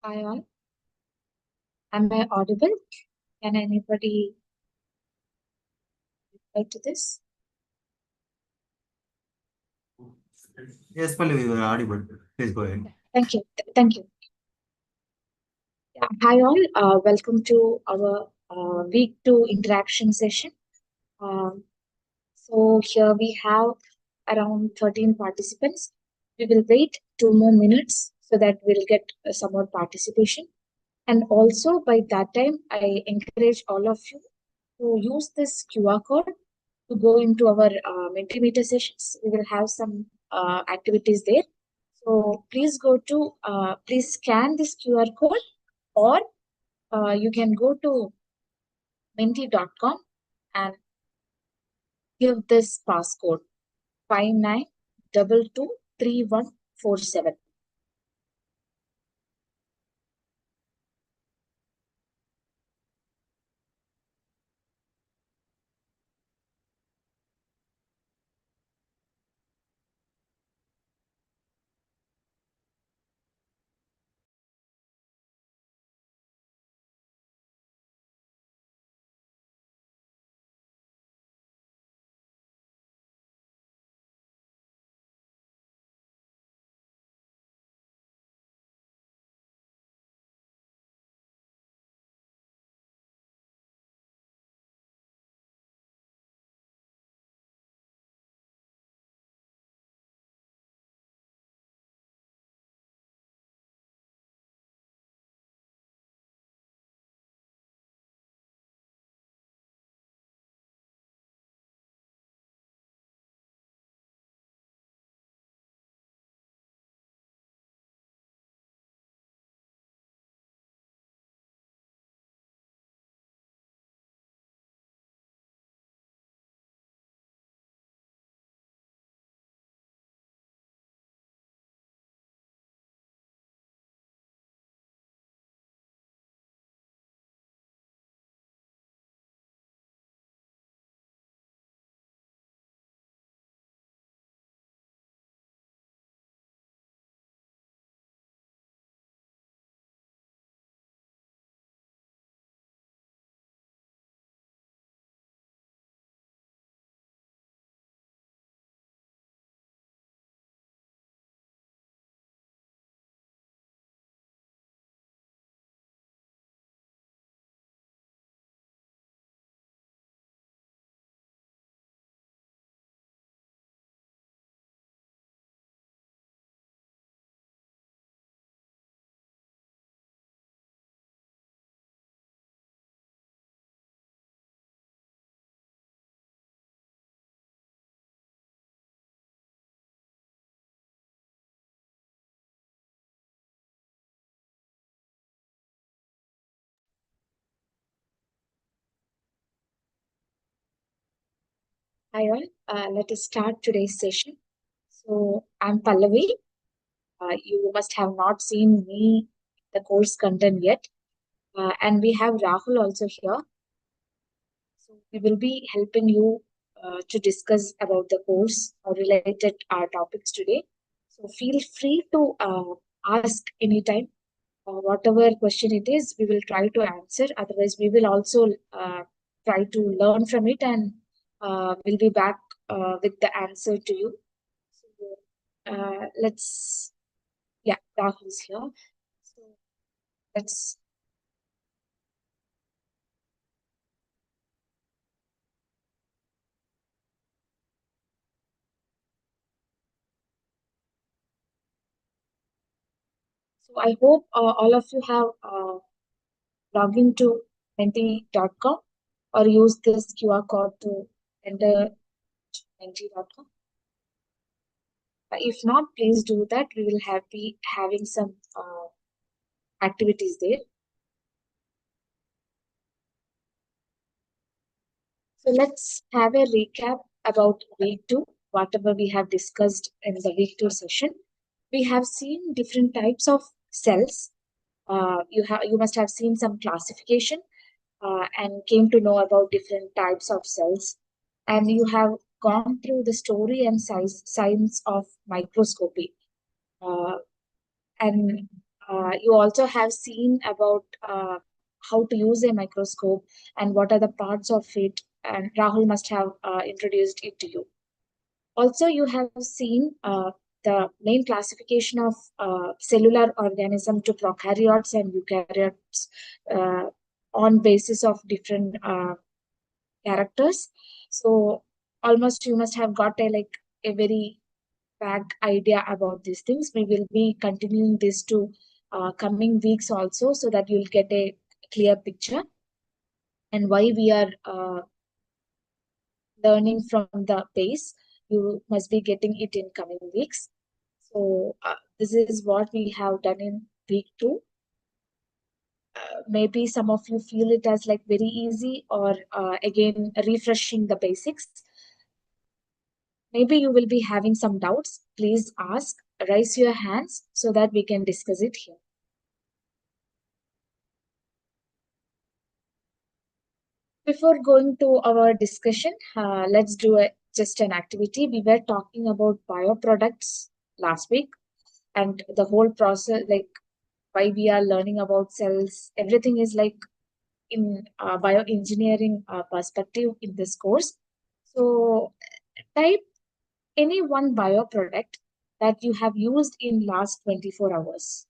Hi all. Am I audible? Can anybody reply to this? Yes, Pallavi, you are audible. Please go ahead. Thank you. Thank you. Yeah. Hi all. Welcome to our week 2 interaction session. Um, so here we have around 13 participants. We will wait 2 more minutes so that we'll get some more participation. And also by that time, I encourage all of you to use this QR code to go into our Mentimeter sessions. We will have some activities there. So please scan this QR code, or you can go to menti.com and give this passcode 59223147. Hi all. Let us start today's session. So I'm Pallavi. You must have not seen me the course content yet. And we have Rahul also here. So we will be helping you to discuss about the course or related topics today. So feel free to ask anytime. Whatever question it is, we will try to answer. Otherwise, we will also try to learn from it, and we'll be back with the answer to you. So yeah, Rahul's here. So let's So I hope all of you have logged into menti.com or use this QR code to enter menti.com. If not, please do that. We will be having some activities there. So let's have a recap about week 2, whatever we have discussed in the week 2 session. We have seen different types of cells. You must have seen some classification and came to know about different types of cells. And you have gone through the story and science of microscopy. Uh, and You also have seen about how to use a microscope and what are the parts of it, and Rahul must have introduced it to you. Also, you have seen the main classification of cellular organism to prokaryotes and eukaryotes uh, on basis of different characters. So almost you must have got a very vague idea about these things. We will be continuing this to coming weeks also, so that you'll get a clear picture and why we are learning from the base. You must be getting it in coming weeks. So this is what we have done in week 2. Maybe some of you feel it as like very easy, or again refreshing the basics. Maybe you will be having some doubts. Please ask, raise your hands so that we can discuss it here. Before going to our discussion, let's do just an activity. We were talking about bioproducts last week, and the whole process, like why we are learning about cells, everything is like in bioengineering perspective in this course. So type any one bioproduct that you have used in last 24 hours.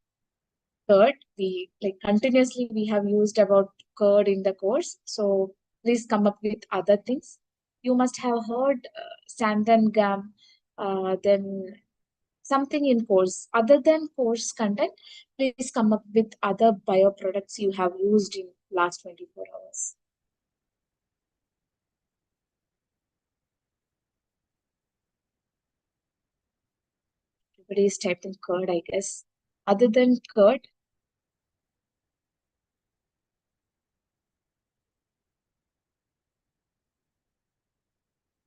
Curd, we like continuously we have used about curd in the course. So please come up with other things. You must have heard sandan gum, then something in course. Other than course content, please come up with other bioproducts you have used in last 24 hours. Everybody is typing curd, I guess. Other than curd,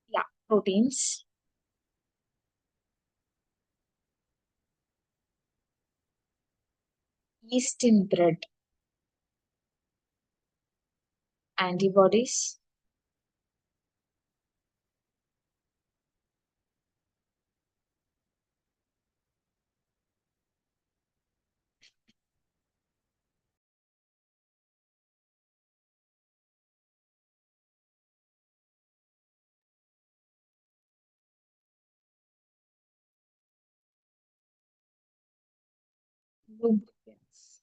yeah, proteins, yeast in bread, antibodies, lubricants.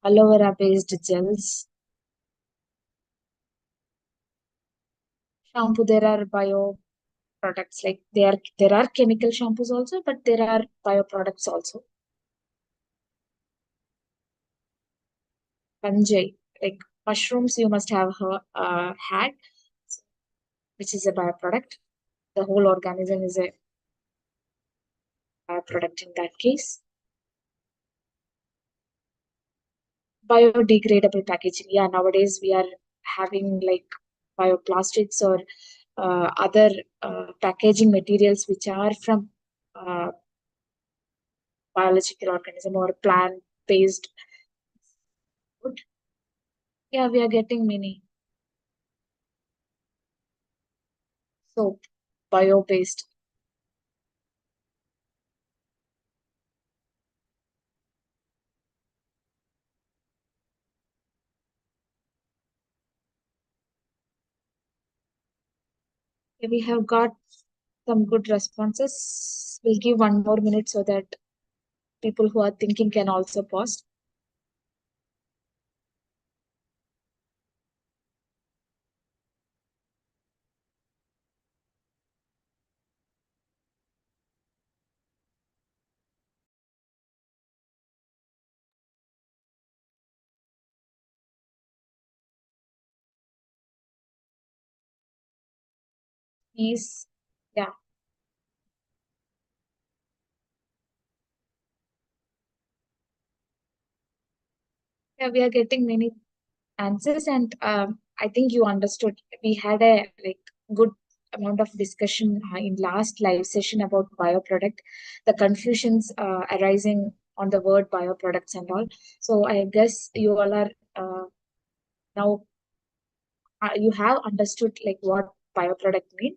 Aloe vera based gels, shampoo. There are bio products, like there are chemical shampoos also, but there are bio products also. Fungi, like mushrooms, you must have had, which is a bioproduct. The whole organism is a bioproduct in that case. Biodegradable packaging. Yeah, nowadays we are having like bioplastics or other packaging materials which are from uh, biological organism or plant-based food. Yeah, we are getting many soap, bio-based. Okay, we have got some good responses. We'll give 1 more minute so that people who are thinking can also pause. Please, yeah, yeah, we are getting many answers, and I think you understood. We had a like good amount of discussion in last live session about bioproduct, the confusions arising on the word bioproducts and all. So I guess you all are now you have understood like what bioproduct mean.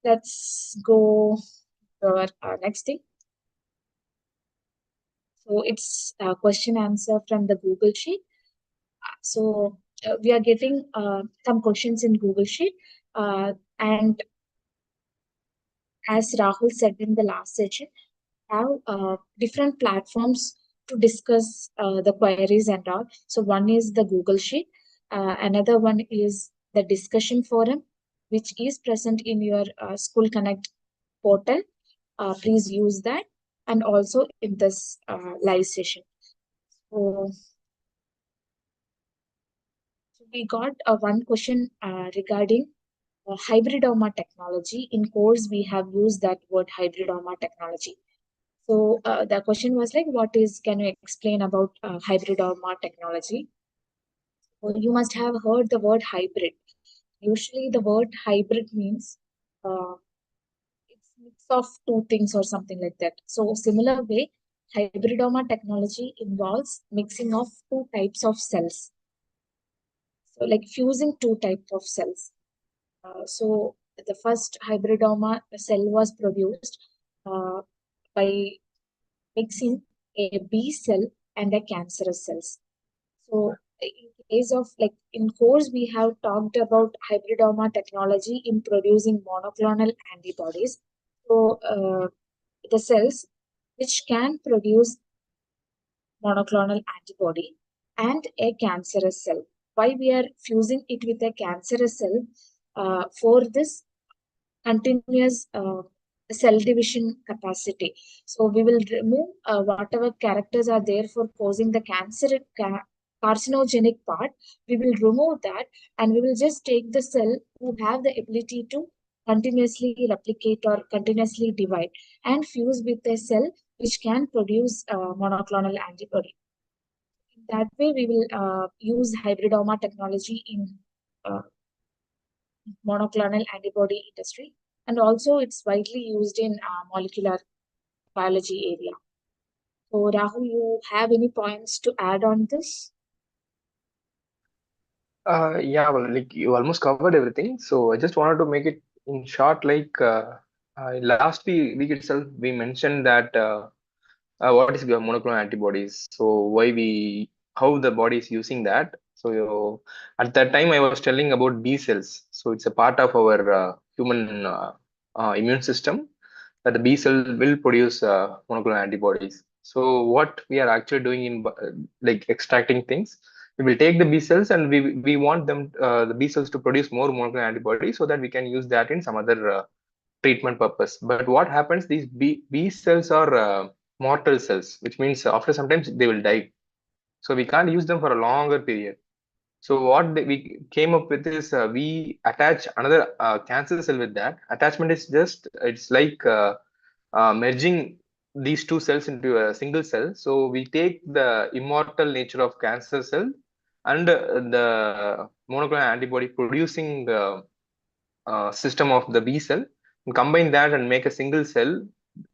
Let's go to our next thing. So it's a question answer from the Google Sheet. So we are getting some questions in Google Sheet, and as Rahul said in the last session, have different platforms to discuss the queries and all. So one is the Google Sheet, another one is the discussion forum, which is present in your School Connect portal. Please use that, and also in this live session. So we got one question regarding hybridoma technology. In course, we have used that word hybridoma technology. So the question was like, can you explain about hybridoma technology? Well, you must have heard the word hybrid. Usually the word hybrid means uh, it's mix of two things or something like that. So similar way, hybridoma technology involves mixing of two types of cells. So like fusing two types of cells. So the first hybridoma cell was produced uh, by mixing a B cell and a cancerous cells. So in case of like in course, we have talked about hybridoma technology in producing monoclonal antibodies. So the cells which can produce monoclonal antibody and a cancerous cell. Why we are fusing it with a cancerous cell? For this continuous cell division capacity. So we will remove whatever characters are there for causing the carcinogenic part. We will remove that, and we will just take the cell who have the ability to continuously replicate or continuously divide and fuse with a cell which can produce monoclonal antibody. In that way, we will use hybridoma technology in uh, monoclonal antibody industry, and also it's widely used in molecular biology area. So Rahul, you have any points to add on this? Yeah, well, like you almost covered everything. So I just wanted to make it in short. Last week itself, we mentioned that what is monoclonal antibodies. So how the body is using that. So at that time, I was telling about B cells. So it's a part of our human immune system that the B cell will produce monoclonal antibodies. So what we are actually doing in like extracting things, we will take the B cells and we want them the B cells to produce more monoclonal antibodies so that we can use that in some other treatment purpose. But what happens? These B cells are mortal cells, which means after sometimes they will die. So we can't use them for a longer period. So we came up with is we attach another cancer cell with that. Attachment is just it's like merging these two cells into a single cell. So we take the immortal nature of cancer cell and the monoclonal antibody producing system of the B cell, and combine that and make a single cell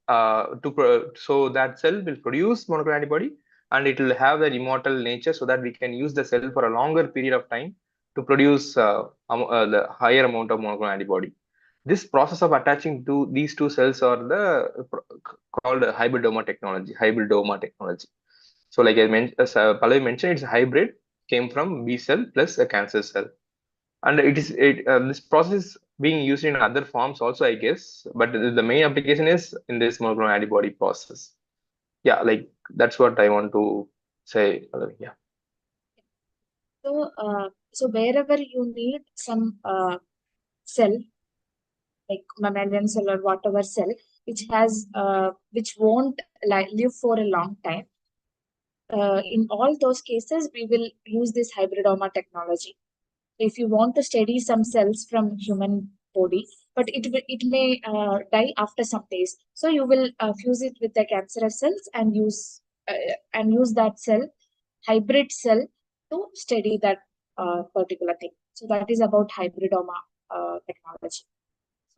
so that cell will produce monoclonal antibody and it will have that immortal nature so that we can use the cell for a longer period of time to produce the higher amount of monoclonal antibody. This process of attaching to these two cells are called hybridoma technology. Hybridoma technology. So, like I mentioned, as Pallavi mentioned, it's a hybrid, came from B cell plus a cancer cell, and this process is being used in other forms also, I guess. But the main application is in this monoclonal antibody process. Yeah, like that's what I want to say. Yeah. So wherever you need some cell, like mammalian cell or whatever cell, which won't live for a long time. In all those cases, we will use this hybridoma technology. If you want to study some cells from human body, but it may die after some days, so you will fuse it with the cancerous cells and use that cell, hybrid cell, to study that particular thing. So that is about hybridoma technology.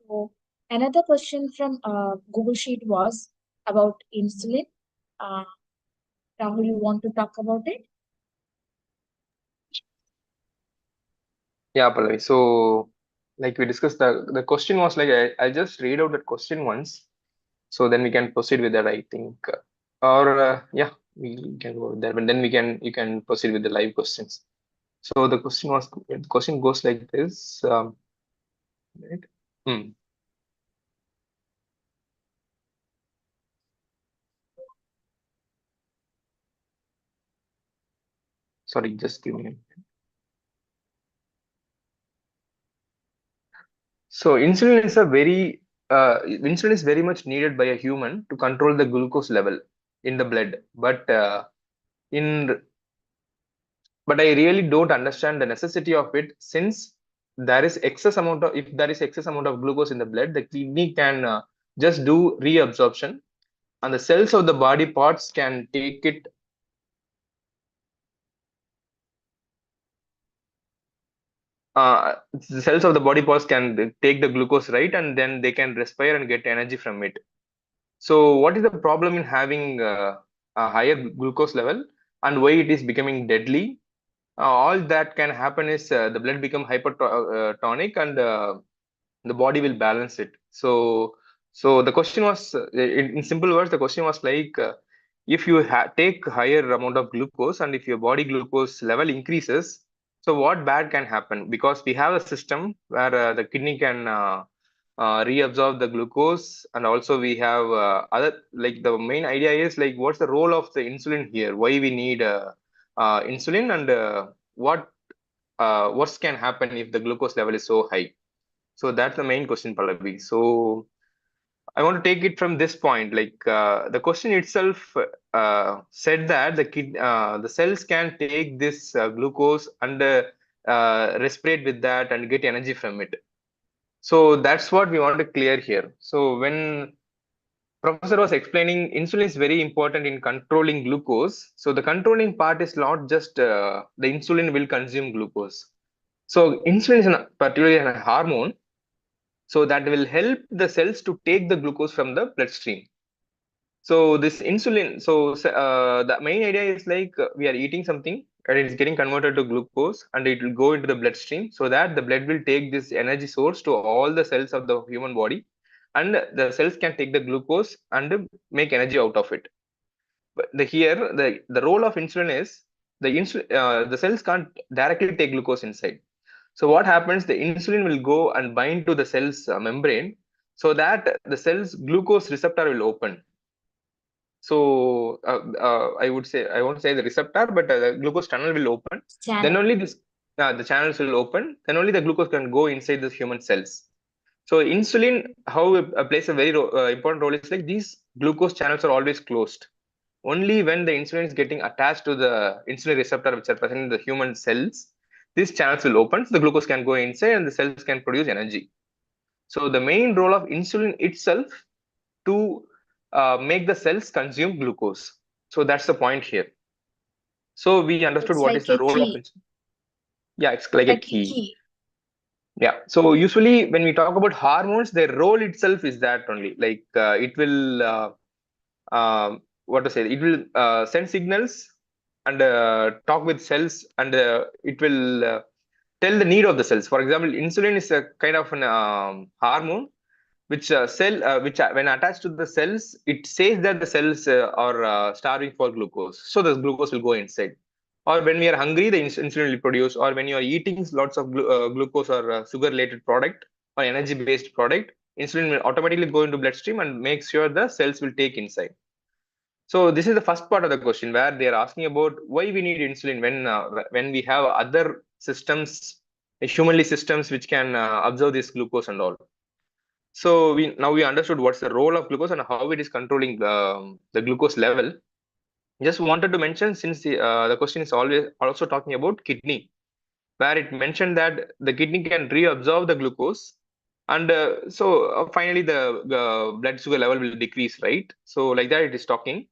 So another question from Google Sheet was about insulin. Uh, Rahul, you want to talk about it? Yeah, Pallavi. So, like we discussed, the question was like I just read out that question once, so then we can proceed with that. I think, or yeah, we can go with that, but then you can proceed with the live questions. So the question goes like this. Right? Hmm. Sorry, just give me a minute. So insulin is very much needed by a human to control the glucose level in the blood. In but I really don't understand the necessity of it, since if there is excess amount of glucose in the blood, the kidney can just do reabsorption, and the cells of the body parts can take it. The cells of the body parts can take the glucose, right, and then they can respire and get energy from it. So, what is the problem in having a higher glucose level, and why it is becoming deadly? All that can happen is the blood become hypertonic, and the body will balance it. So the question was, in simple words, the question was like, if you take higher amount of glucose, and if your body glucose level increases, so what bad can happen? Because we have a system where the kidney can reabsorb the glucose, and also we have other, like, the main idea is like, what's the role of the insulin here? Why we need insulin, and what can happen if the glucose level is so high? So that's the main question, Pallavi. So I want to take it from this point. Like, the question itself said that the cells can take this glucose and respirate with that and get energy from it. So that's what we want to clear here. So when Professor was explaining, insulin is very important in controlling glucose. So the controlling part is not just the insulin will consume glucose. So insulin is particularly a hormone, so that will help the cells to take the glucose from the bloodstream. So this insulin, the main idea is like, we are eating something and it's getting converted to glucose, and it will go into the bloodstream, so that the blood will take this energy source to all the cells of the human body, and the cells can take the glucose and make energy out of it. But the role of insulin is, the cells can't directly take glucose inside. So what happens? The insulin will go and bind to the cell's membrane, so that the cell's glucose receptor will open. So I won't say the receptor, but the glucose channel will open. Then Channel. only the channels will open. Then only the glucose can go inside the human cells. So insulin, how it plays a very important role is like, these glucose channels are always closed. Only when the insulin is getting attached to the insulin receptor which are present in the human cells, these channels will open, so the glucose can go inside and the cells can produce energy. So the main role of insulin itself to make the cells consume glucose. So that's the point here. So we understood It's what like is the a role of key. insulin. Yeah, it's like a Like a key. key. Yeah. So usually when we talk about hormones, their role itself is that only, like, it will what to say, it will send signals and talk with cells, and it will tell the need of the cells. For example, insulin is a kind of an hormone which when attached to the cells, it says that the cells are starving for glucose, so the glucose will go inside. Or when we are hungry, the insulin will produce. Or when you are eating lots of glucose or sugar related product or energy based product, insulin will automatically go into bloodstream and make sure the cells will take inside. So this is the first part of the question, where they are asking about why we need insulin when we have other systems, humanly systems, which can absorb this glucose and all. So we understood what's the role of glucose and how it is controlling the glucose level. Just wanted to mention, since the question is always also talking about kidney, where it mentioned that the kidney can reabsorb the glucose, and finally the blood sugar level will decrease, right? So like that it is talking.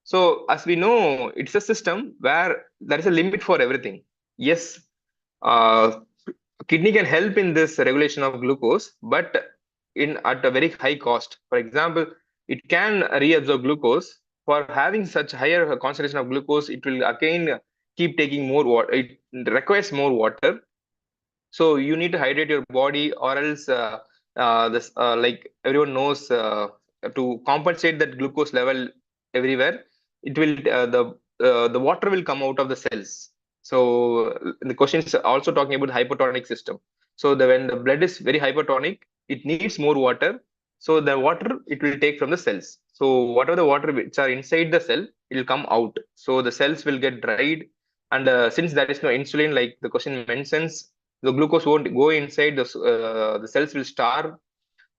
So as we know, it's a system where there is a limit for everything. Yes, uh, kidney can help in this regulation of glucose, but in at a very high cost. For example, it can reabsorb glucose. For having such higher concentration of glucose, it will again keep taking more water. It requires more water. So you need to hydrate your body, or else this like everyone knows, to compensate that glucose level everywhere, it will the water will come out of the cells. So the question is also talking about hypertonic system. So when the blood is very hypertonic, it needs more water. So the water it will take from the cells. So whatever the water which are inside the cell, it will come out. So the cells will get dried, and since there is no insulin, like the question mentions, the glucose won't go inside the cells will starve.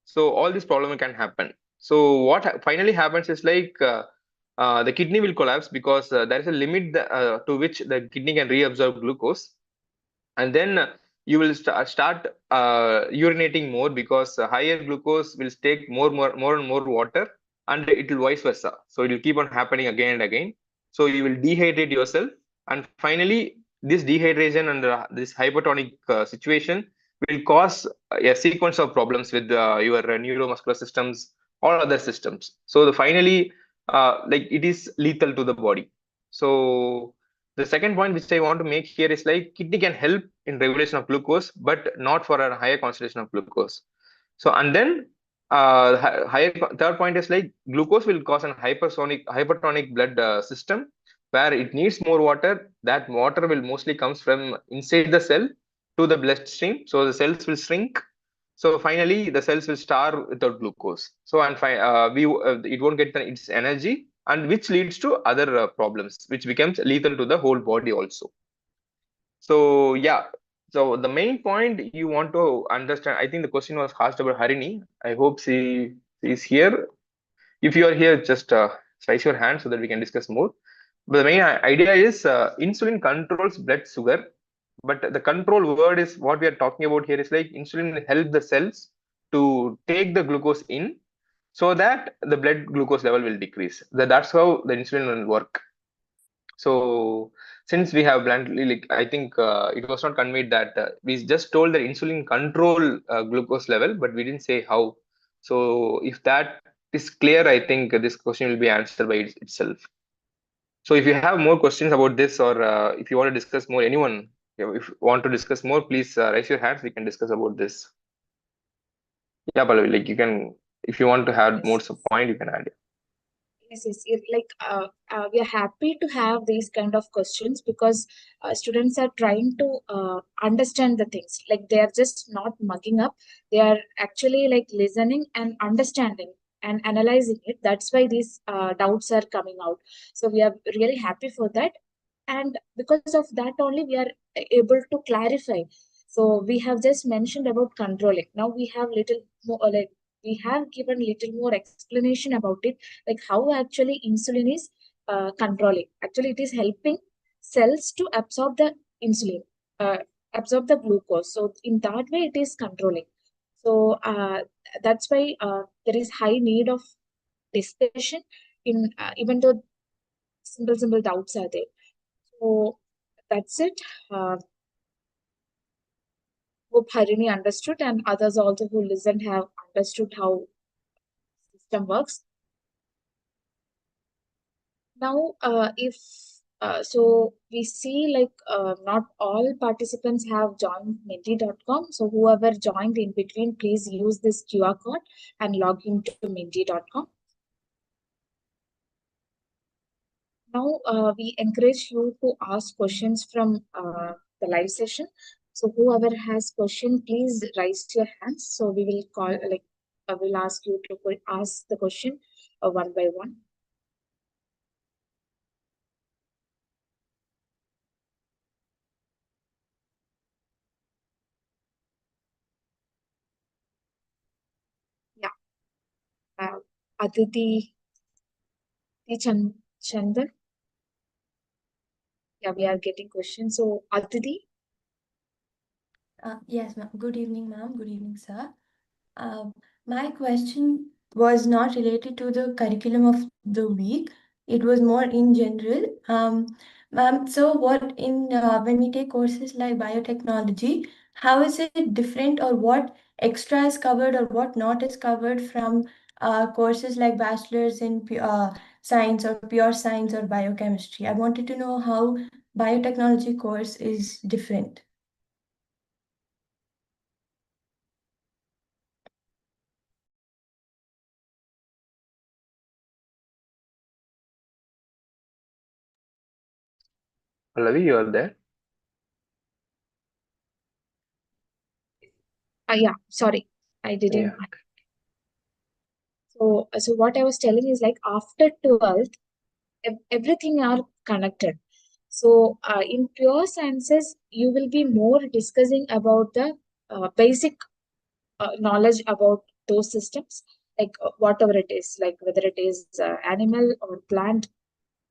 So all this problem can happen. So what finally happens is like, the kidney will collapse, because there is a limit to which the kidney can reabsorb glucose. And then you will start urinating more, because higher glucose will take more and more water, and it will vice versa. So it will keep on happening again and again. So you will dehydrate yourself, and finally this dehydration and this hypertonic situation will cause a sequence of problems with your neuromuscular systems, all other systems. So the finally, like, it is lethal to the body. So the second point which I want to make here is like, kidney can help in regulation of glucose, but not for a higher concentration of glucose. So, and then higher third point is like, glucose will cause an hypertonic blood system, where it needs more water. That water will mostly comes from inside the cell to the bloodstream. So the cells will shrink. So finally, the cells will starve without glucose. So it won't get its energy, and which leads to other problems, which becomes lethal to the whole body also. So yeah, so the main point you want to understand, I think the question was asked about Harini. I hope she is here. If you are here, just raise your hand so that we can discuss more. But the main idea is, insulin controls blood sugar, but the control word is what we are talking about here is like, insulin will help the cells to take the glucose in, so that the blood glucose level will decrease. That's how the insulin will work. So since we have bluntly, like, I think it was not conveyed that we just told that insulin control glucose level, but we didn't say how. So if that is clear, I think this question will be answered by itself. So if you have more questions about this, or if you want to discuss more, anyone, if you want to discuss more, please raise your hands. We can discuss about this. Yeah, Pallavi, like, you can, if you want to add more Yes. point, you can add. Yes, yes. We are happy to have these kind of questions because students are trying to understand the things. Like they are just not mugging up. They are actually like listening and understanding and analyzing it. That's why these doubts are coming out. So we are really happy for that. And because of that only, we are able to clarify. So we have just mentioned about controlling. Now we have little more like we have given little more explanation about it, like how actually insulin is controlling. Actually, it is helping cells to absorb the insulin, uh, absorb the glucose. So in that way, it is controlling. So that's why there is high need of discussion in even though simple doubts are there. So that's it. Hope Harini understood and others also who listened have understood how system works. Now, if so, we see like not all participants have joined Minty.com. So whoever joined in between, please use this QR code and log into Minty.com. Now, we encourage you to ask questions from the live session. So whoever has question, please raise your hands. So we will call like I will ask you to ask the question one by one. Yeah, Aditi Chandar. Yeah, we are getting questions. So Aditi, Yes, ma'am. Good evening, ma'am. Good evening, sir. Uh, my question was not related to the curriculum of the week. It was more in general. Ma'am, so what in when we take courses like biotechnology, how is it different, or what extra is covered or what not is covered from courses like bachelor's in science or pure science or biochemistry? I wanted to know how biotechnology course is different. Pallavi, you are there? Yeah, sorry, I didn't. Yeah. So what I was telling is like after 12th, everything are connected. So in pure sciences, you will be more discussing about the basic knowledge about those systems, like whatever it is, like whether it is animal or plant,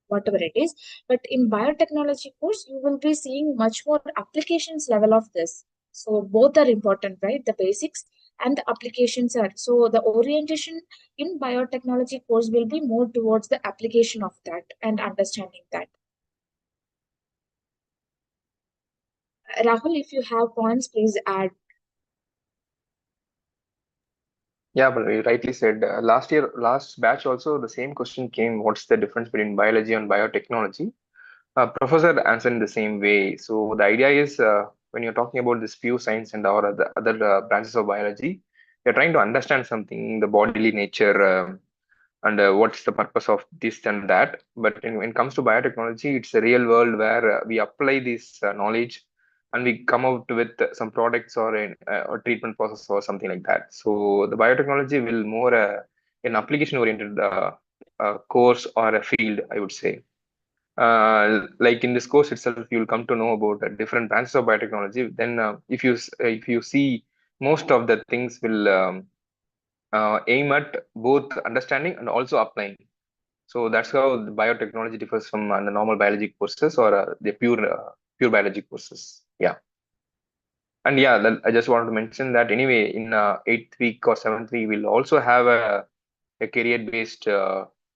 whatever it is. But in biotechnology course, you will be seeing much more applications level of this. So both are important, right? The basics and the applications are. So the orientation in biotechnology course will be more towards the application of that and understanding that. Rahul, if you have points, please add. Yeah, but you rightly said. Last batch also, the same question came. What's the difference between biology and biotechnology? Professor answered in the same way. So the idea is when you're talking about this pure science and or other branches of biology, you're trying to understand something, the bodily nature, and what's the purpose of this and that. But when it comes to biotechnology, it's a real world where we apply this knowledge and we come out with some products or or treatment process or something like that. So the biotechnology will more an application oriented course or a field, I would say. Like in this course itself, you'll come to know about different branches of biotechnology. Then, if you see, most of the things will aim at both understanding and also applying. So that's how the biotechnology differs from the normal biology courses or the pure biology courses. Yeah. And yeah, I just wanted to mention that anyway, in eighth week or seventh week, we'll also have a career based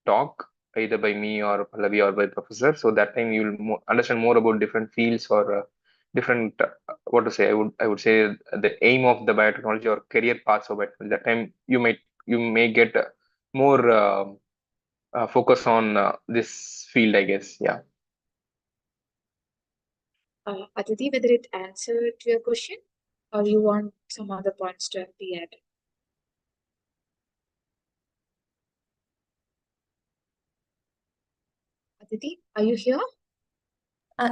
talk either by me or Pallavi or by professor. So that time you'll understand more about different fields or different what to say. I would say the aim of the biotechnology or career paths of biotechnology. That time you may get more focus on this field, I guess. Yeah. Aditi, whether it answered to your question or you want some other points to be added. Aditi, are you here?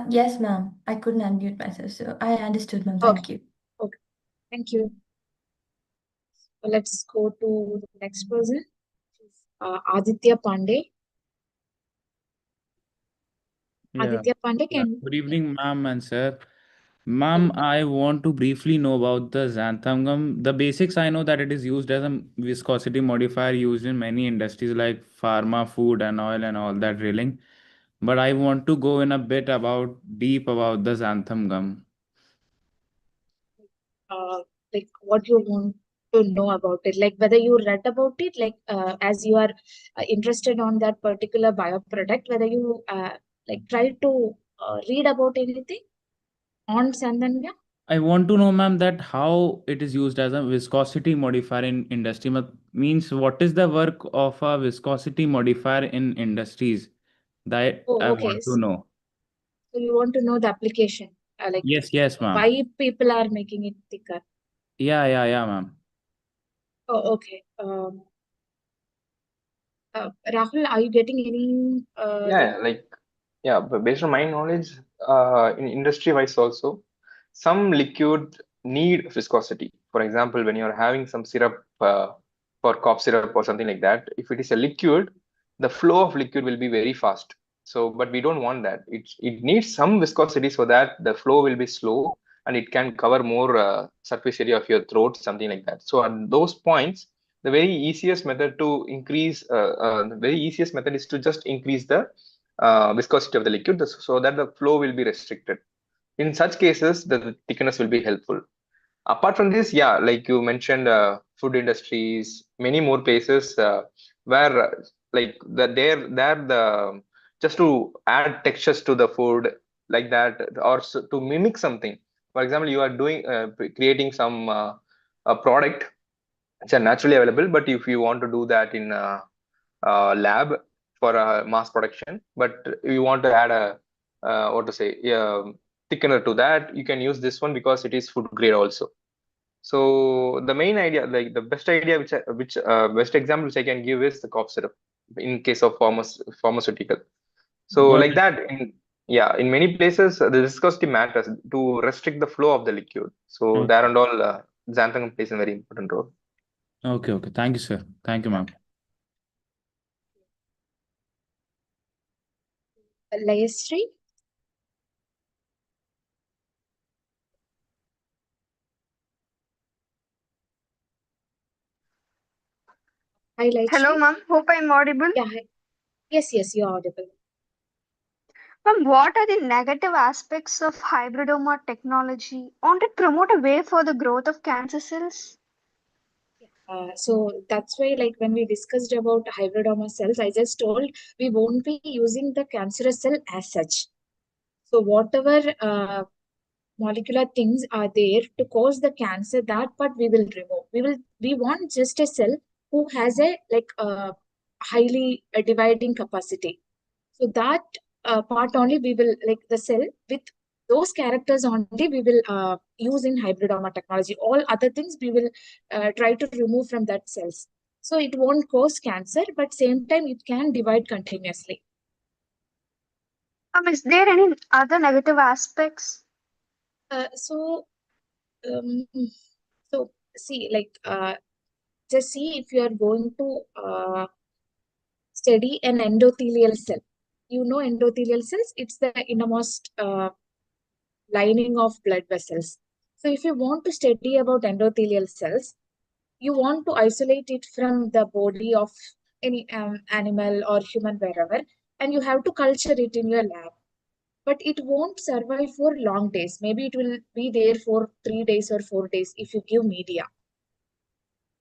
Yes, ma'am. I couldn't unmute myself, so I understood, ma'am. Okay. Thank you. Okay, thank you. So let's go to the next person, Aditya Pandey. Yeah. Aditya Pandey, Yeah. can Good evening, ma'am and sir. Ma'am, I want to briefly know about the xanthan gum. The basics I know that it is used as a viscosity modifier used in many industries like pharma, food, and oil and all that drilling. But I want to go in a bit about deep about the xanthan gum. like what you want to know about it, like whether you read about it, like as you are interested on that particular bioproduct, whether you like try to read about anything on Sandanya? I want to know, ma'am, that how it is used as a viscosity modifier in industry. Means what is the work of a viscosity modifier in industries? That Oh, I okay. want to know. So you want to know the application, like Yes, ma'am. why people are making it thicker. Yeah, ma'am. Oh, okay. Rahul, are you getting any But based on my knowledge, in industry wise also, some liquid need viscosity. For example, when you're having some syrup for cough syrup or something like that, if it is a liquid, the flow of liquid will be very fast. So, but we don't want that. It needs some viscosity so that the flow will be slow and it can cover more surface area of your throat, something like that. So, at those points, the very easiest method to increase, the very easiest method is to just increase the viscosity of the liquid so that the flow will be restricted. In such cases, the thickness will be helpful. Apart from this, yeah, like you mentioned, food industries, many more places where like there the just to add textures to the food like that or to mimic something. For example, you are doing creating some a product which are naturally available, but if you want to do that in lab for mass production, but you want to add a what to say thickener to that, you can use this one because it is food grade also. So the main idea, like the best idea best example which I can give is the cough syrup in case of pharmaceutical. So Got like it. that Yeah, in many places, the viscosity matters to restrict the flow of the liquid. So Okay. there and all, xanthocum plays a very important role. Okay, okay. Thank you, sir. Thank you, ma'am. Layasri? Hi, Hello, Layasri. ma'am. Hope I'm audible. Yeah, hi. Yes, you're audible. Ma'am, what are the negative aspects of hybridoma technology? Won't it promote a way for the growth of cancer cells? So that's why, like when we discussed about hybridoma cells, I just told we won't be using the cancerous cell as such. So whatever molecular things are there to cause the cancer, that part we will remove. We want just a cell who has a highly dividing capacity. So that part only we will like the cell with those characters only we will use in hybridoma technology. All other things we will try to remove from that cells. So it won't cause cancer, but same time it can divide continuously. Is there any other negative aspects? Uh, so um, so see just see if you are going to study an endothelial cell. You know endothelial cells, it's the innermost lining of blood vessels. So if you want to study about endothelial cells, you want to isolate it from the body of any animal or human wherever, and you have to culture it in your lab. But it won't survive for long days. Maybe it will be there for 3 days or 4 days if you give media.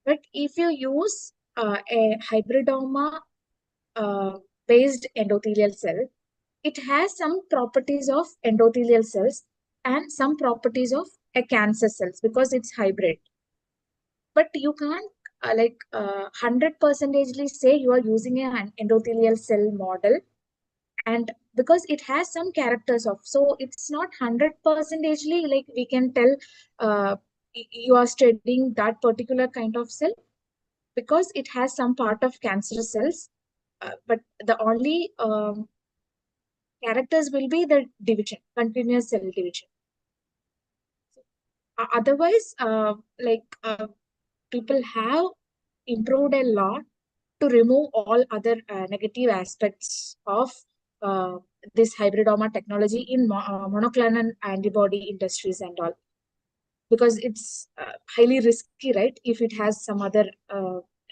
But if you use a hybridoma based endothelial cell, it has some properties of endothelial cells and some properties of a cancer cells because it's hybrid. But you can't 100% say you are using an endothelial cell model, and because it has some characters of, so it's not 100% like we can tell you are studying that particular kind of cell because it has some part of cancerous cells, but the only characters will be the division, continuous cell division. Otherwise, people have improved a lot to remove all other negative aspects of uh, this hybridoma technology in monoclonal antibody industries and all, because it's highly risky, right? If it has some other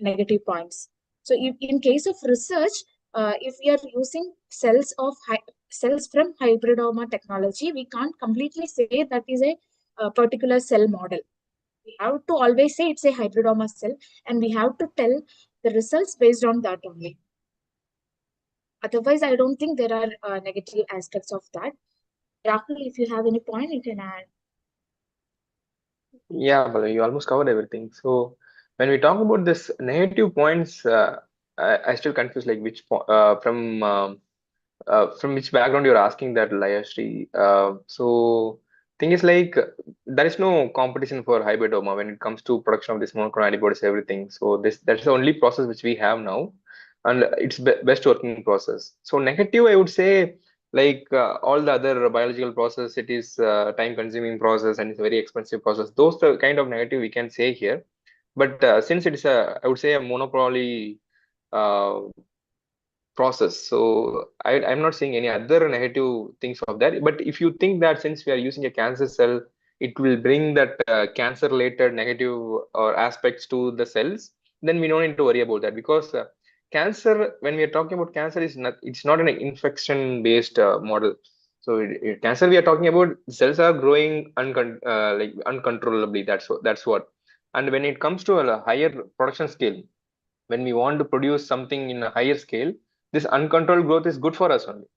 negative points. So, if, in case of research, if we are using cells from hybridoma technology, we can't completely say that is a particular cell model. We have to always say it's a hybridoma cell, and we have to tell the results based on that only. Otherwise, I don't think there are negative aspects of that. Rahul, if you have any point, you can add. Yeah, but you almost covered everything. So when we talk about this negative points, I still confuse like which from which background you're asking that, Layashri. So thing is like there is no competition for hybridoma when it comes to production of this monoclonal antibodies, everything. So that's the only process which we have now, and it's best working process. So negative, I would say, like all the other biological process, it is time consuming process and it's a very expensive process. Those the kind of negative we can say here. But since it is a, I would say, a monopoly uh, process. So I'm not seeing any other negative things of that. But if you think that since we are using a cancer cell, it will bring that cancer related negative or aspects to the cells, then we don't need to worry about that, because cancer, when we are talking about cancer, is not, it's not an infection based model. So cancer we are talking about, cells are growing like uncontrollably. That's what. And when it comes to a higher production scale, when we want to produce something in a higher scale, this uncontrolled growth is good for us only.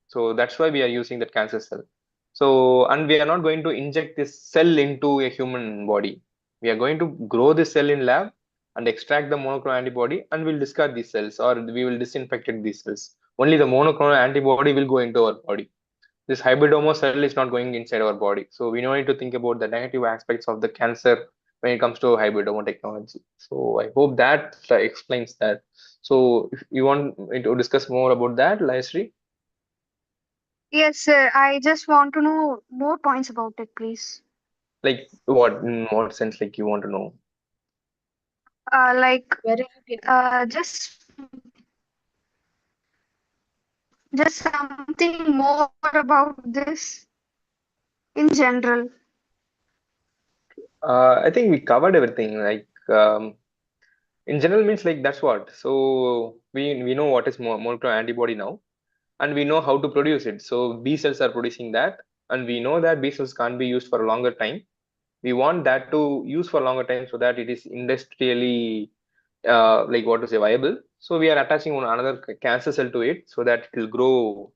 So that's why we are using that cancer cell. So, and we are not going to inject this cell into a human body. We are going to grow this cell in lab and extract the monoclonal antibody, and we'll discard these cells, or we will disinfect these cells. Only the monoclonal antibody will go into our body. This hybridoma cell is not going inside our body. So we don't need to think about the negative aspects of the cancer when it comes to hybridoma technology. So I hope that explains that. So if you want me to discuss more about that, Layasri? Yes, sir. I just want to know more points about it, please. Like what? In what sense? Like you want to know? Like, Where are you getting? just something more about this in general. I think we covered everything. Like in general means like that's what. So we know what is monoclonal antibody now, and we know how to produce it. So B cells are producing that, and we know that B cells can't be used for a longer time. We want that to use for longer time so that it is industrially like what to say viable. So we are attaching another cancer cell to it so that it will grow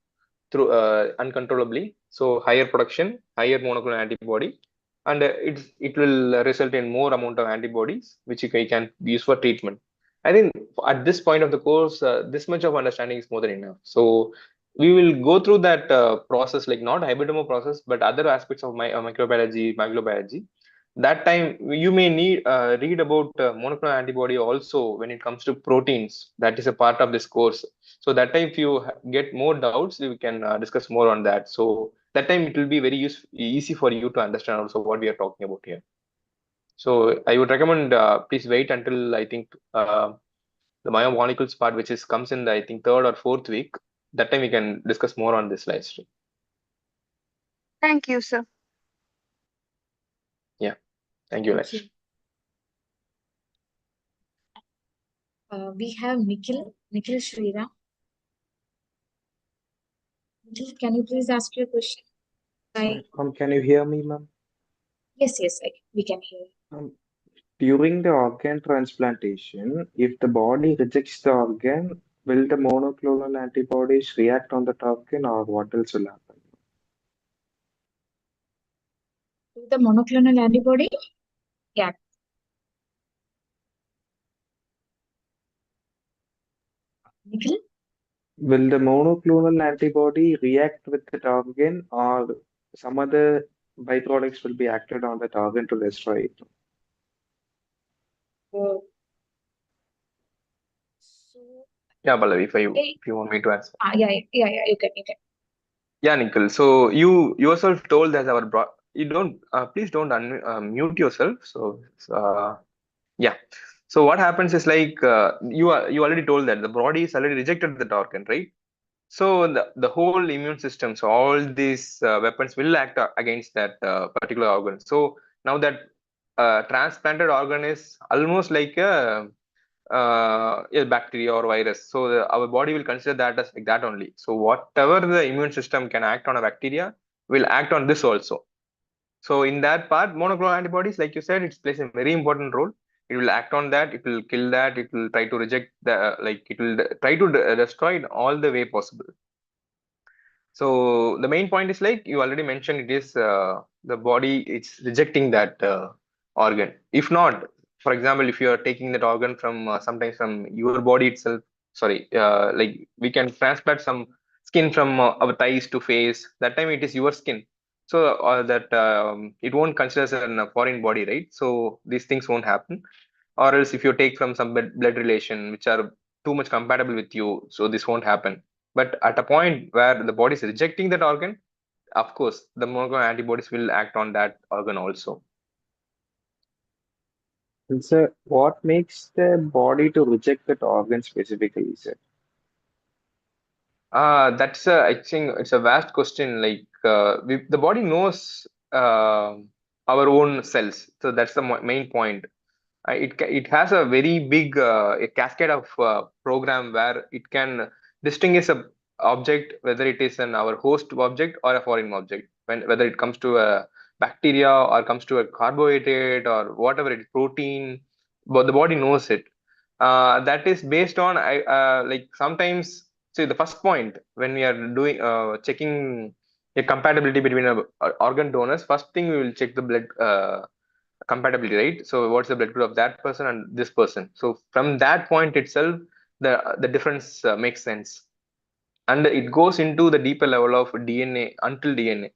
through uncontrollably. So higher production, higher monoclonal antibody, and it will result in more amount of antibodies which you can use for treatment. I think at this point of the course, this much of understanding is more than enough. So we will go through that process, like not hybridomo process, but other aspects of microbiology, microbiology. That time you may need read about monoclonal antibody also when it comes to proteins. That is a part of this course. So that time, if you get more doubts, we can discuss more on that. So that time it will be very easy for you to understand also what we are talking about here. So I would recommend please wait until I think the biomolecules part, which is comes in the I think third or fourth week. That time we can discuss more on this live stream. Thank you, sir. Yeah, thank you, Thank Laksh. you. We have Nikhil Shriram. Nikhil, can you please ask your question? Can you hear me, ma'am? Yes, we can hear you. During the organ transplantation, if the body rejects the organ, will the monoclonal antibodies react on that organ, or what else will happen? The monoclonal antibody? Yeah. Nikhil? Will the monoclonal antibody react with that organ, or some other byproducts will be acted on that organ to destroy it? So, Yeah, Pallavi, if you want me to answer. yeah, you can. Yeah, Nikhil. So you yourself told that you don't please don't mute yourself. So yeah. So what happens is like you already told that the body is already rejected that organ, right? So the whole immune system, so all these weapons will act against that particular organ. So now that transplanted organ is almost like a bacteria or virus. So our body will consider that as like that only. So whatever the immune system can act on a bacteria will act on this also. So in that part, monoclonal antibodies, like you said, it plays a very important role. It will act on that. It will kill that. It will try to reject the like. It will try to destroy it all the way possible. So the main point is like you already mentioned, it is the body it's rejecting that organ. If not, for example, if you are taking that organ from sometimes from your body itself, sorry, like we can transplant some skin from our thighs to face. That time it is your skin, so that it won't consider as a foreign body, right? So these things won't happen. Or else if you take from some blood relation which are too much compatible with you, so this won't happen. But at a point where the body is rejecting that organ, of course, the monoclonal antibodies will act on that organ also. And so, what makes the body to reject that organ specifically, sir? I think it's a vast question. Like the body knows our own cells, so that's the main point. It has a very big a cascade of program where it can distinguish a object whether it is an our host object or a foreign object, whether it comes to a bacteria or comes to a carbohydrate or whatever it is, protein, but the body knows it. That is based on like sometimes. See, the first point when we are doing checking a compatibility between organ donors, first thing we will check the blood compatibility, right? So what's the blood group of that person and this person? So from that point itself, the difference makes sense, and it goes into the deeper level of DNA until DNA.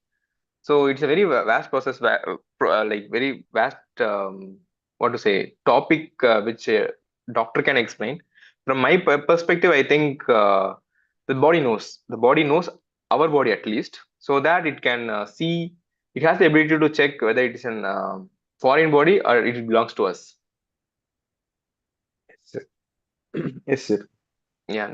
So it's a very vast process, like very vast, what to say, topic which a doctor can explain. From my perspective, I think the body knows. The body knows our body at least, so that it can see, it has the ability to check whether it is an foreign body or it belongs to us. Yes, sir. Yes, sir. Yeah.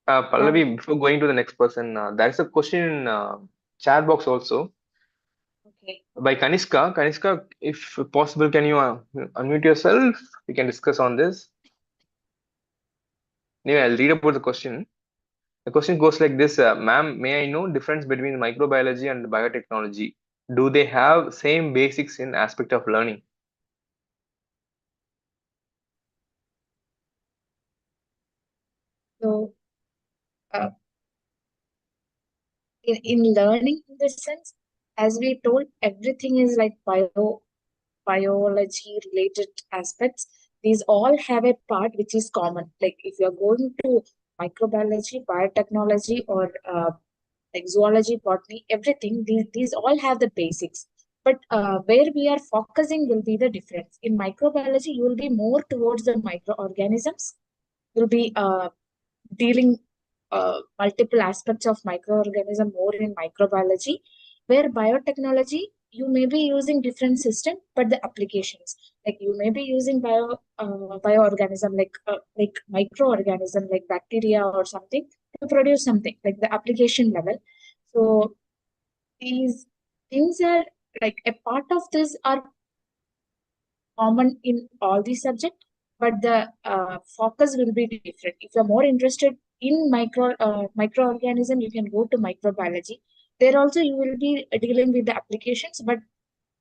Pallavi, before going to the next person, there is a question in chat box also Okay. by Kanishka. Kanishka, if possible, can you unmute yourself? We can discuss on this. Anyway, I'll read about the question. The question goes like this, ma'am, may I know difference between microbiology and biotechnology? Do they have same basics in aspect of learning? So, uh, in learning in this sense, as we told, everything is like biology related aspects. These all have a part which is common. Like if you're going to microbiology, biotechnology, or like zoology, botany, everything, these all have the basics. But where we are focusing will be the difference. In microbiology, you will be more towards the microorganisms. You'll be dealing multiple aspects of microorganism more in microbiology, where biotechnology you may be using different system, but the applications, like you may be using bioorganism like microorganism like bacteria or something to produce something like the application level. So these things are like a part of this are common in all these subjects, but the focus will be different. If you're more interested in microorganism, you can go to microbiology. There also you will be dealing with the applications, but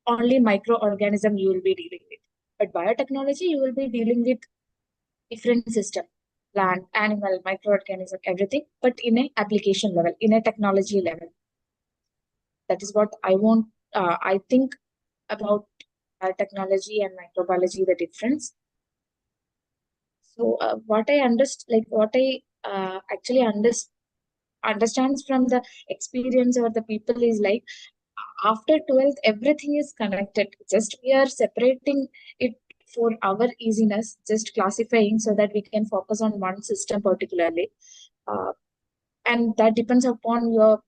only microorganism you will be dealing with. But biotechnology, you will be dealing with different system, plant, animal, microorganism, everything, but in a application level, in a technology level. That is what I want. I think about biotechnology and microbiology, the difference. So what I actually understands from the experience or the people is like after 12th everything is connected. Just we are separating it for our easiness, just classifying so that we can focus on one system particularly, uh, and that depends upon your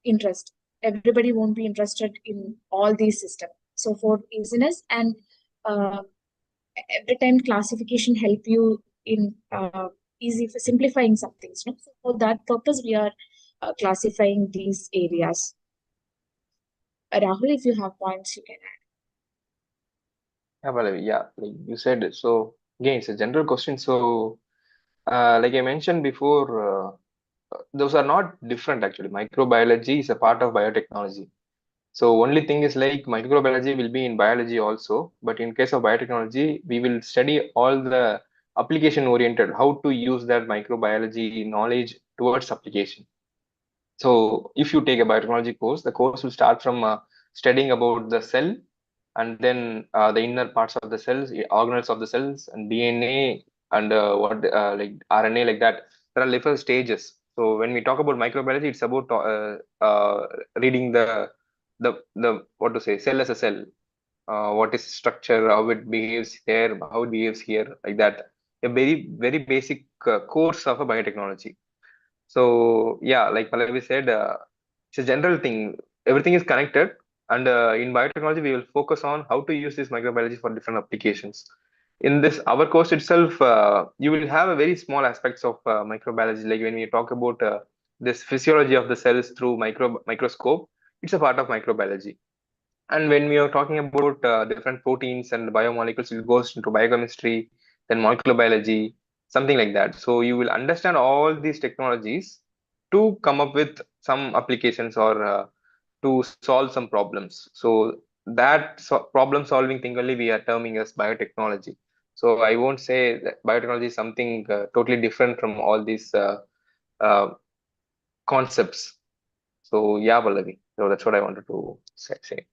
interest. Everybody won't be interested in all these systems. So for easiness and uh, every time classification help you in easy for simplifying some things. No? So for that purpose, we are classifying these areas. Rahul, if you have points, you can add. Yeah, Pallavi, yeah, like you said. So again, it's a general question. So like I mentioned before, those are not different actually. Microbiology is a part of biotechnology. So only thing is like microbiology will be in biology also, but in case of biotechnology, we will study all the application oriented, how to use that microbiology knowledge towards application. So if you take a biotechnology course, the course will start from studying about the cell, and then the inner parts of the cells, organelles of the cells, and DNA, and what like RNA, like that. There are different stages. So when we talk about microbiology, it's about reading the what to say, cell as a cell, what is structure, how it behaves there, how it behaves here, like that. A very basic course of a biotechnology. So yeah, like Pallavi said, it's a general thing. Everything is connected, and in biotechnology, we will focus on how to use this microbiology for different applications. In this our course itself, you will have a very small aspects of microbiology. Like when we talk about this physiology of the cells through microscope, it's a part of microbiology. And when we are talking about different proteins and biomolecules, it goes into biochemistry, then molecular biology, something like that. So you will understand all these technologies to come up with some applications or to solve some problems. So that problem solving thing only we are terming as biotechnology. So I won't say that biotechnology is something totally different from all these uh, concepts. So yeah, Pallavi. So that's what I wanted to say.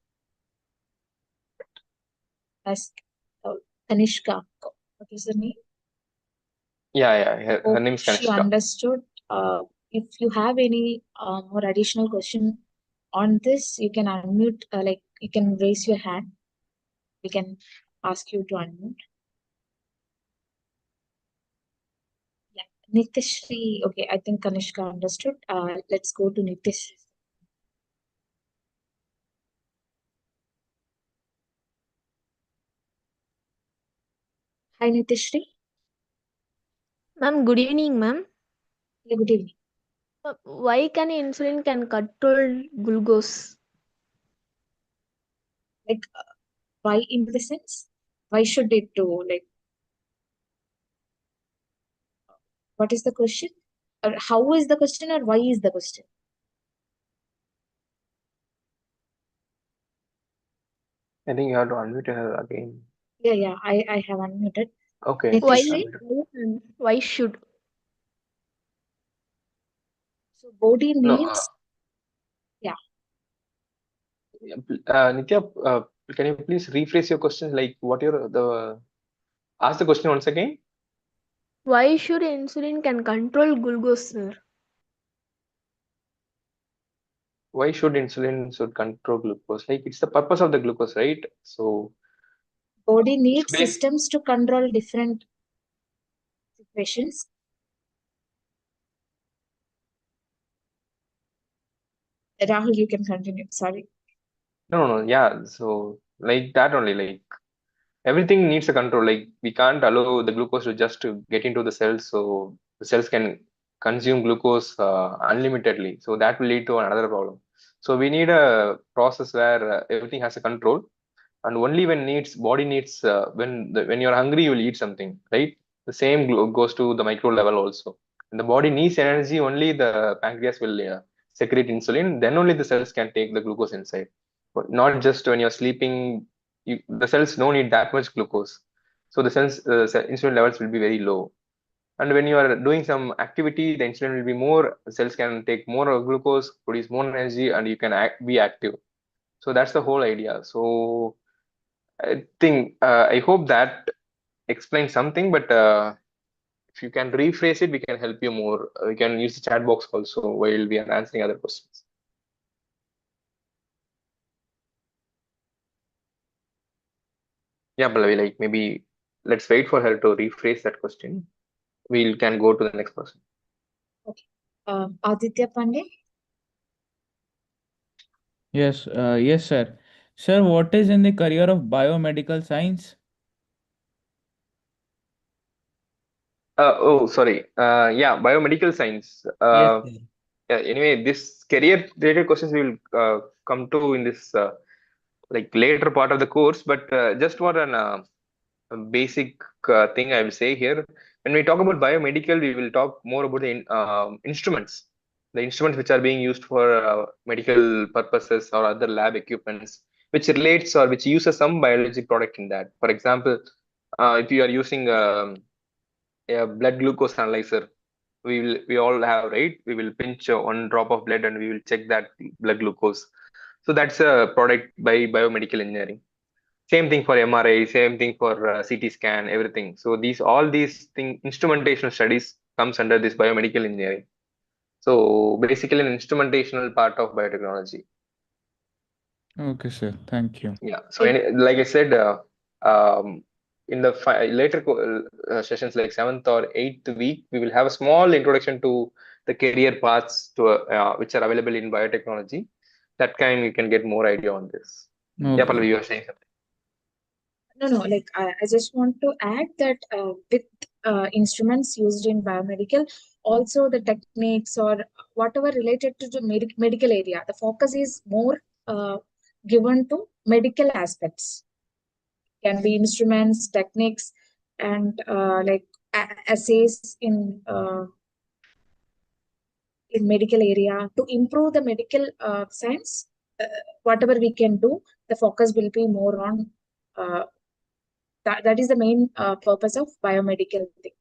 As Kanishka, what is the name? Yeah, her name is She Kanishka. understood. If you have any more additional question on this, you can unmute, like you can raise your hand. We can ask you to unmute. Nitishri, okay, I think Kanishka understood. Let's go to Nitish. Hi, Nitishri. Ma'am, good evening, ma'am. Yeah, good evening. Why can insulin can control glucose? Like, why in the sense? Why should it do? Like, what is the question? Or how is the question, or why is the question? I think you have to unmute her again. Yeah, I have unmuted. Okay. Why? Nitishri, Why should? so body No, needs, yeah. Nitya, can you please rephrase your question? Like, what your the ask the question once again. Why should insulin can control glucose, sir? Why should insulin should control glucose? Like, it's the purpose of the glucose, right? So, Body needs should I? systems to control different situations. Rahul, you can continue. Sorry. No. Yeah. So, like that only. Like, everything needs a control. Like, we can't allow the glucose to just to get into the cells, so the cells can consume glucose unlimitedly. So that will lead to another problem. So we need a process where everything has a control, and only when needs body needs when you're hungry, you will eat something, right? The same goes to the micro level also. When the body needs energy, only the pancreas will secrete insulin. Then only the cells can take the glucose inside, but not just when you're sleeping. The cells don't need that much glucose, so the cells insulin levels will be very low. And when you are doing some activity, the insulin will be more. The cells can take more glucose, produce more energy, and you can be active. So that's the whole idea. So I think I hope that explains something, but if you can rephrase it, we can help you more. We can use the chat box also while we are answering other questions. Yeah, Pallavi, like maybe let's wait for her to rephrase that question. We can go to the next person. Okay. Aditya Pandey. Yes, sir. Sir, what is in the career of biomedical science? Sorry. Yeah, biomedical science. Yes, sir. Yeah, anyway, this career related questions we will come to in this like later part of the course, but just for an a basic thing I will say here. When we talk about biomedical, we will talk more about the instruments, the instruments which are being used for medical purposes or other lab equipments, which relates or which uses some biologic product in that. For example, if you are using a blood glucose analyzer, we all have, right? We will pinch one drop of blood and we will check that blood glucose. So that's a product by biomedical engineering. Same thing for MRI, same thing for CT scan, everything. So all these instrumentation studies comes under this biomedical engineering. So basically an instrumentational part of biotechnology. Okay, sir. Thank you. Yeah. So like I said, in the later sessions, like 7th or 8th week, we will have a small introduction to the career paths to which are available in biotechnology. That kind you can get more idea on this. Yeah, Okay. Pallavi, you are saying something. No, like I just want to add that with instruments used in biomedical, also the techniques or whatever related to the medical area, the focus is more given to medical aspects. Can be instruments, techniques, and like assays in medical area to improve the medical science. Whatever we can do, the focus will be more on. That is the main purpose of biomedical thing.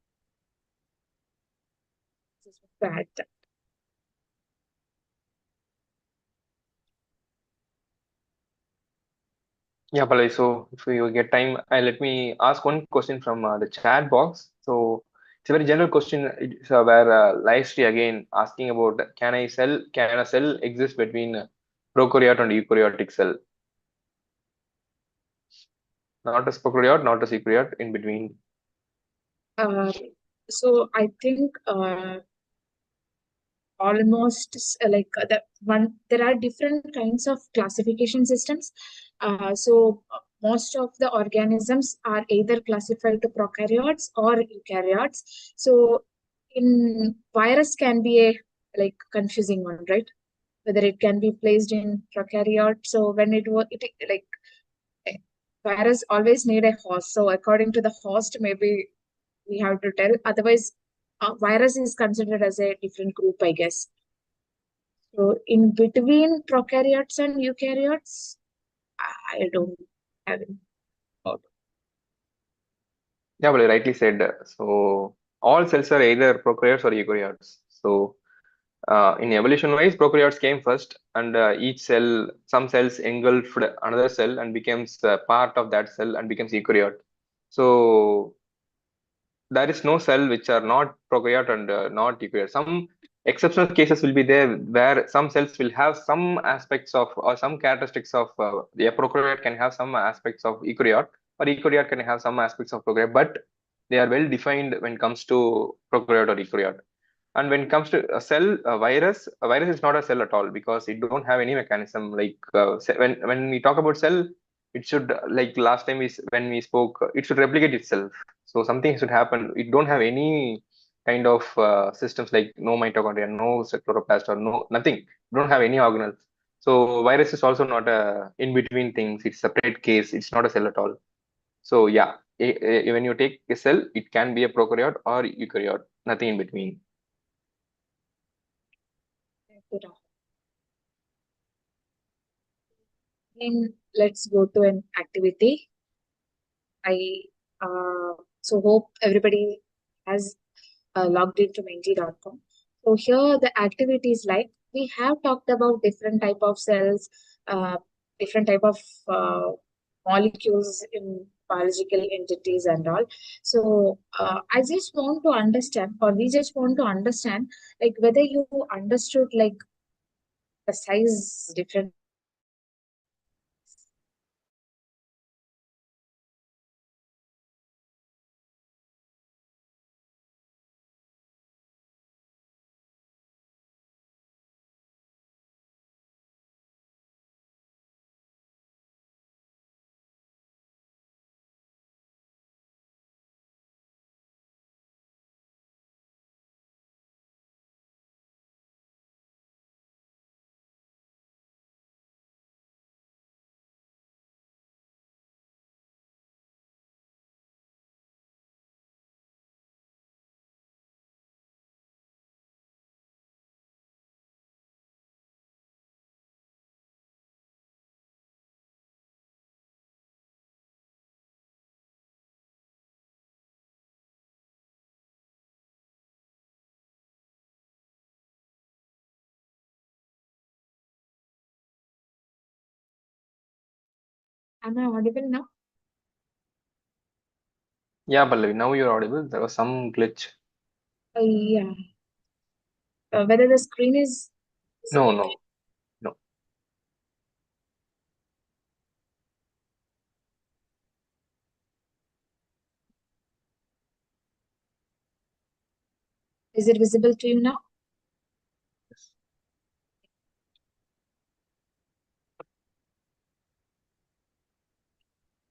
Just to add that. Yeah, Palay. So if you get time, let me ask one question from the chat box. So it's a very general question. It's where Livestream again asking about can a cell exist between prokaryote and eukaryotic cell? Not a prokaryote, not a eukaryote, in between. So I think almost the one there are different kinds of classification systems. Most of the organisms are either classified to prokaryotes or eukaryotes. So in virus can be a confusing one, right? Whether it can be placed in prokaryote. So when virus always need a host. So according to the host, maybe we have to tell. Otherwise, virus is considered as a different group, I guess. So in between prokaryotes and eukaryotes, I don't have any thought. Yeah, well, you rightly said. So all cells are either prokaryotes or eukaryotes. So in evolution wise, prokaryotes came first, and each cell, some cells engulfed another cell and becomes part of that cell and becomes eukaryote. So there is no cell which are not prokaryote and not eukaryote. Some exceptional cases will be there where some cells will have some aspects of or some characteristics of a prokaryote can have some aspects of eukaryote, or eukaryote can have some aspects of prokaryote, but they are well defined when it comes to prokaryote or eukaryote. And when it comes to a virus is not a cell at all because it don't have any mechanism. Like when we talk about cell, it should like last time when we spoke, it should replicate itself. So something should happen. It don't have any kind of systems like no mitochondria, no chloroplast, or no nothing. It don't have any organelles. So virus is also not a in between things. It's a separate case. It's not a cell at all. So yeah, when you take a cell, it can be a prokaryote or eukaryote, nothing in between. Then let's go to an activity. I so hope everybody has logged into Menti.com. So here the activities like we have talked about different type of cells, different type of molecules in biological entities and all. So I just want to understand, or we just want to understand, like whether you understood like the size difference. Am I audible now? Yeah, Pallavi, now you're audible. There was some glitch. Yeah. Whether the screen is No, no, no. is it visible to you now?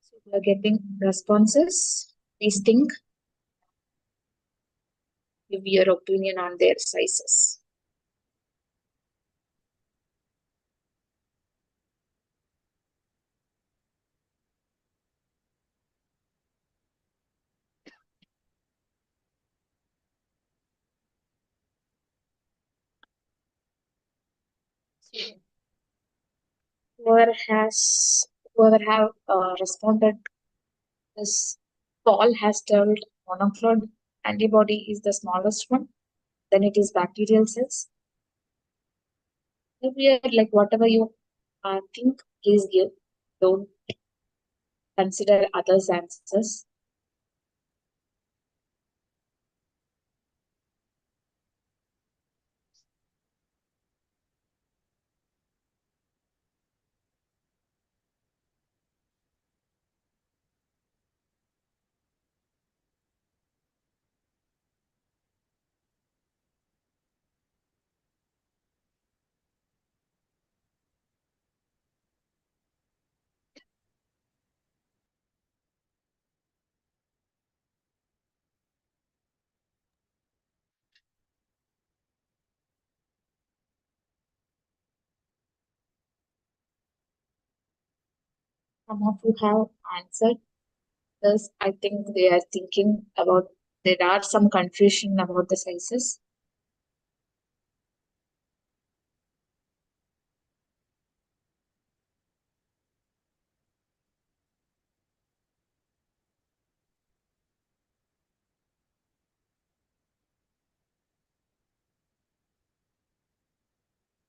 So we are getting responses. Please think, give your opinion on their sizes. Whoever have responded, this Paul has told monoclonal antibody is the smallest one. Then it is bacterial cells. If we are like whatever you think, please give. Don't consider others' answers. some of you have answered this. I think they are thinking about, there are some confusion about the sizes.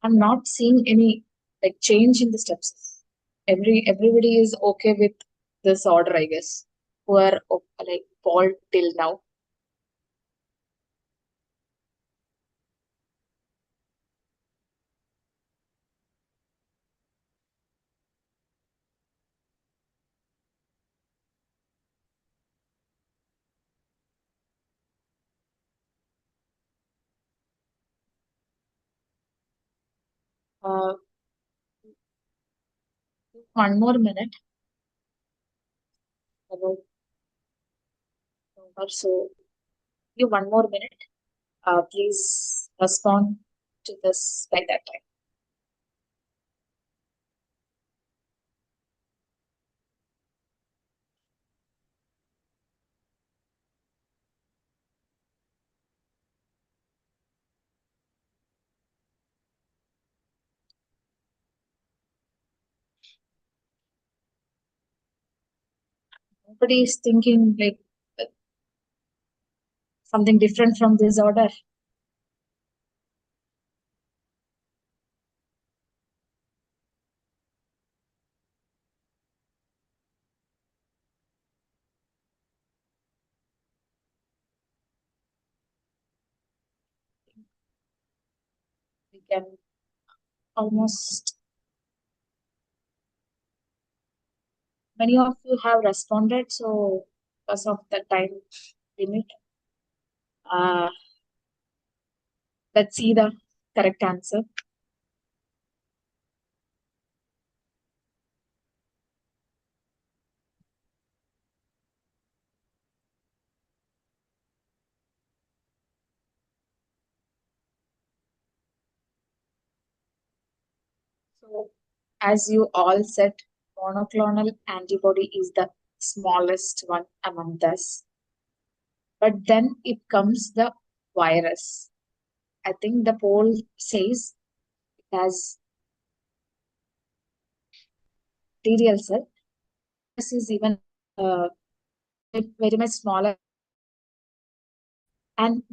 I'm not seeing any like change in the steps. Everybody is okay with this order, I guess. Who are like Paul till now. Uh, 1 more minute. About so give 1 more minute. Please respond to this by that time. Nobody is thinking like something different from this order. We can almost, many of you have responded, so because of the time limit, let's see the correct answer. So, as you all said, monoclonal antibody is the smallest one among us. But then it comes the virus. I think the poll says it has bacterial cell. This is even very much smaller, and